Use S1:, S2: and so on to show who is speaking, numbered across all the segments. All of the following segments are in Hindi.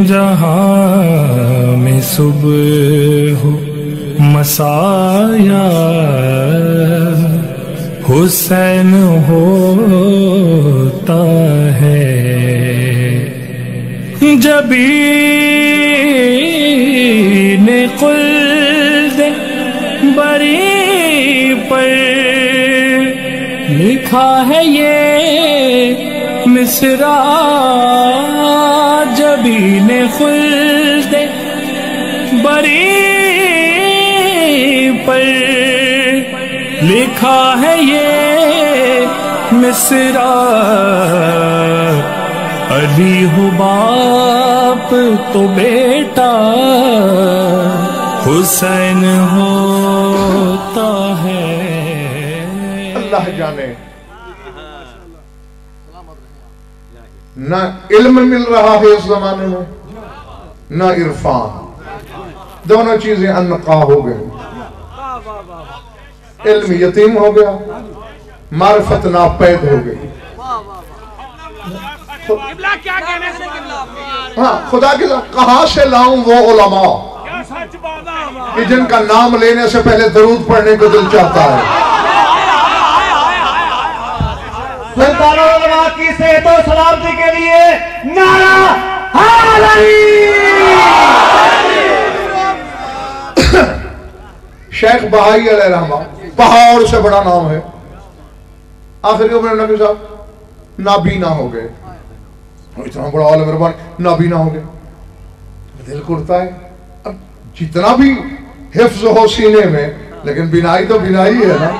S1: जहाँ में सुबह हो मसाया हुसैन होता है, जबीने खुल्द बरी पर लिखा है ये मिसरा, जबीने खुल्द बरी पर लिखा है ये मिसरा, अली हो बाप तो बेटा हुसैन होता है।
S2: अल्लाह जाने ना इल्म मिल रहा है इस जमाने में, ना इरफान, दोनों चीजें अनका हो गई। इल्म यतीम हो गया, मारिफत नापैद हो गई। हाँ, खुदा की कहां से लाऊं वो उलमा कि जिनका नाम लेने से पहले दरूद पढ़ने को दिल चाहता है।
S3: सुल्तानुल की सेहत और सलामती के लिए नारा हाली।
S2: शेख बहाई अलैहिर्रहमा, पहाड़ से बड़ा नाम है। आखिरी उम्र नबी साहब नाबीना हो गए, इतना बड़ा आलिम रब्बानी नाबीना हो गए, दिल कुड़ता है। अब जितना भी हिफ्ज हो सीने में, लेकिन बिनाई तो बिनाई है ना।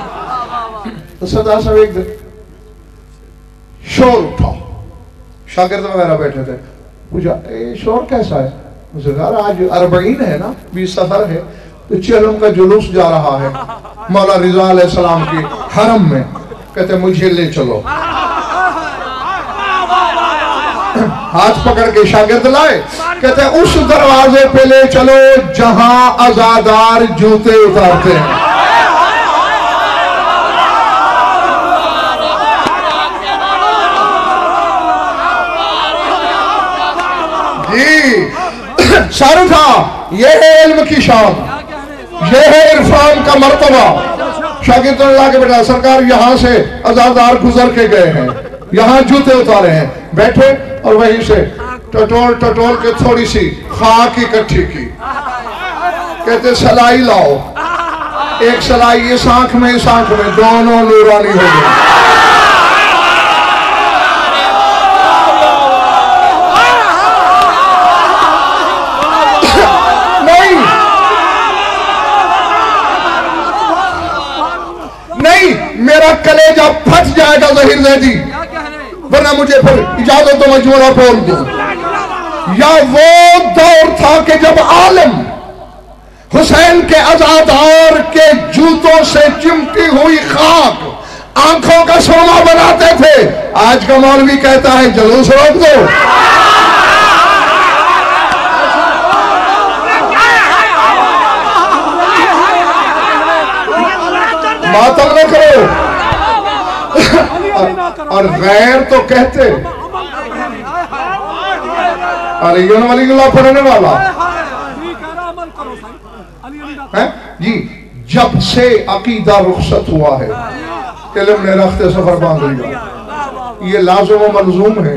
S2: तो सदा सब एक दिन शोर उठा, शागिर्द वगैरह बैठे थे, पूछा ये शोर कैसा है? मुझे कहा आज 40 है ना, 20 सफर है, तो चलम का जुलूस जा रहा है मौला रिजा अलैहिस्सलाम की हरम में। कहते मुझे ले चलो। हाथ पकड़ के शागिर्द लाए, कहते उस दरवाजे पे ले चलो जहां आजादार जूते उतारते हैं। जी सारू था, यह है इल्म की शान, यह है इरफान का मर्तबा। शागिर्द ने लाके बैठा, सरकार यहाँ से आजादार गुजर के गए हैं, यहाँ जूते उतारे हैं। बैठे और वहीं से टटोल टटोल के थोड़ी सी खाक इकट्ठी की। कहते सलाई लाओ, एक सलाई इस आंख में इस आंख में, दोनों नूरानी हो गई। नहीं, मेरा कलेजा फट जाएगा ज़हीर ज़ैदी, वरना मुझे फिर इजाजत तो मजबूरा बोल दूं। या वो दौर था कि जब आलिम हुसैन के अज़ादार के जूतों से चिमटी हुई खाक आंखों का सोना बनाते थे। आज का मौलवी कहता है जुलूस रोक दो। मातम न करो। और गैर तो कहते अरे वलील्लाह पढ़ने वाला है जी। जब से अकीदा रुखसत हुआ है, इल्म ने रखते सफर बांध लिया। ये लाज़िम व मलज़ूम है।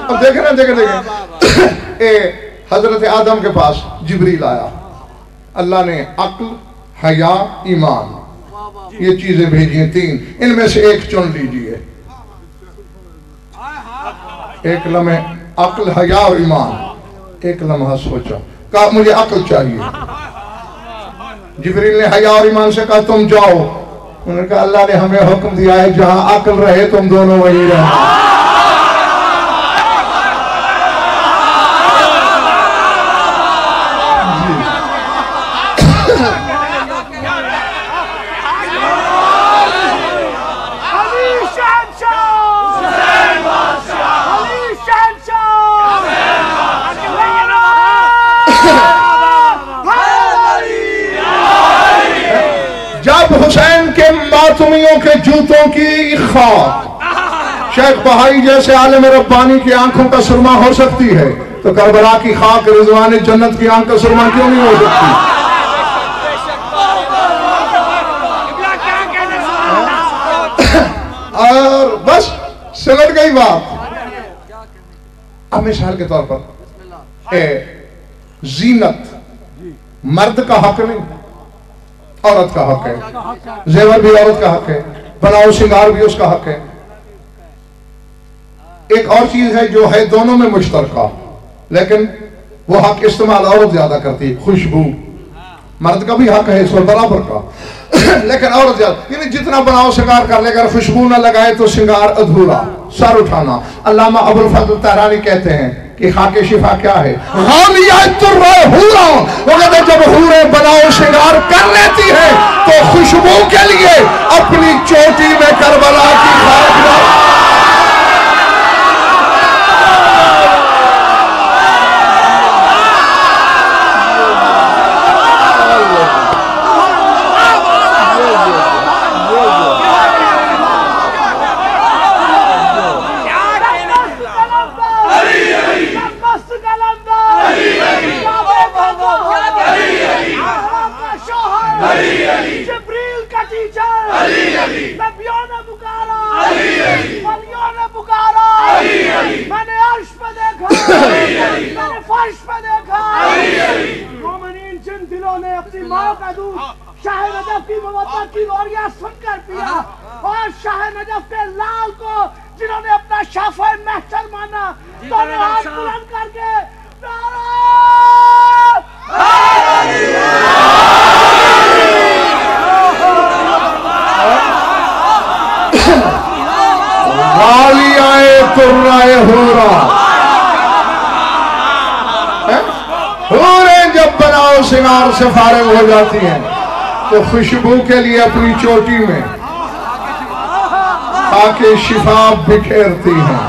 S2: अब देखे ना, देखे हजरत आदम के पास जिब्रील आया, अल्लाह ने अक्ल, हया, ईमान ये चीजें भेजी हैं 3, इनमें से एक चुन लीजिए। एक लम्हे अक्ल, हया और ईमान। एक लम्हा सोचा, कहा मुझे अक्ल चाहिए। जिब्रील ने हया और ईमान से कहा तुम जाओ। उन्होंने कहा अल्लाह ने हमें हुक्म दिया है जहां अक्ल रहे तुम दोनों वहीं रहो। जब हुसैन के मातूमियों के जूतों की खाक। शेख बहाई जैसे आलिम रब्बानी की आंखों का सुरमा हो सकती है तो करबला की खाक रिजवान जन्नत की आंख का सुरमा क्यों नहीं हो सकती? और बस सिलट गई बात। अब मिसाल के तौर पर जीनत मर्द का हक नहीं, औरत का हक है। जेवर भी औरत का हक है, बनाओ श्रृंगार भी उसका हक है। एक और चीज है जो है दोनों में मुश्तरका, लेकिन वो हक इस्तेमाल औरत ज्यादा करती है, खुशबू। मर्द का भी हक है इस पर बराबर का, लेकिन औरत ज्यादा, यानी जितना बनाओ श्रृंगार कर ले, अगर खुशबू ना लगाए तो श्रृंगार अधूरा, सर उठाना। अल्लामा अबुल फजल तहरानी कहते हैं कि खाके शिफा क्या है? वो कहते जब हूरे बनाओ श्रृंगार कर लेती है तो खुशबू के लिए अपनी चोटी में करबला की खाक।
S3: मैंने अर्श पे देखा, मैंने फर्श पे देखा। मोमिनीन जिन दिलों ने अपनी माँ का दूध शाह नजफ की मोहब्बत की लोरियां सुनकर पिया, और शाह नजफ के लाल को जिन्होंने अपना शाफ़े महशर माना, दोनों हाथ बुलंद करके
S2: जब बनाओ श्रृंगार से फारिग हो जाती हैं तो खुशबू के लिए अपनी चोटी में खाके शिफा बिखेरती हैं,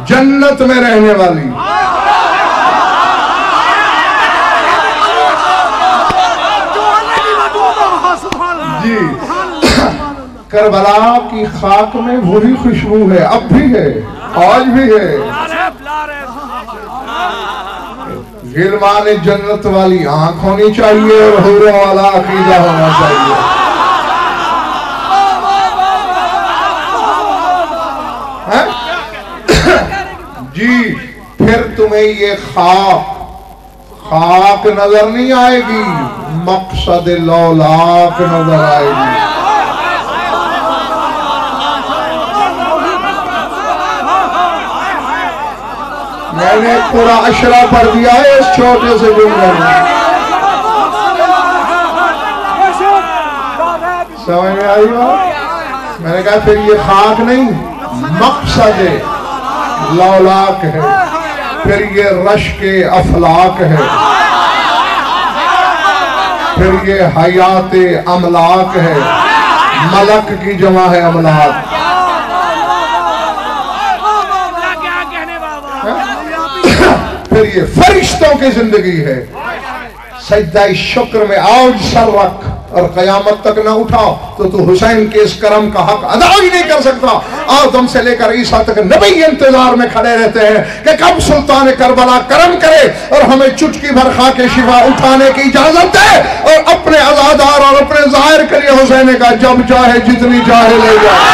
S2: जन्नत में रहने वाली। जी, करबला की खाक में वही खुशबू है, अब भी है, आज भी है। गिलमान जन्नत वाली आंख होनी चाहिए और हुरों वाला अकीदा होना चाहिए। जी, फिर तुम्हें ये खाक नजर नहीं आएगी, मकसद लौलाक नजर आएगी। मैंने पूरा अशरा पढ़ दिया है इस छोटे से जुमले में, समझ में आई बात? मैंने कहा फिर ये खाक नहीं, मकसद लौलाक है, फिर ये रश के अफलाक है, फिर ये हयात अमलाक है, मलक की जमा है अमलाक। फिर ये फरिश्तों की जिंदगी है। सजदा शुक्र में आज सर रख और कयामत तक ना उठाओ तो तू हुसैन के इस करम का हक अदा ही नहीं कर सकता। आदम से लेकर ईसा तक नबी इंतजार में खड़े रहते हैं कि कब सुल्तान करबला करम करे और हमें चुटकी भर खाके शिफा उठाने की इजाजत दे, और अपने अज़ादार और अपने जाहिर के लिए हुसैन का जब चाहे जितनी चाहे ले जाए।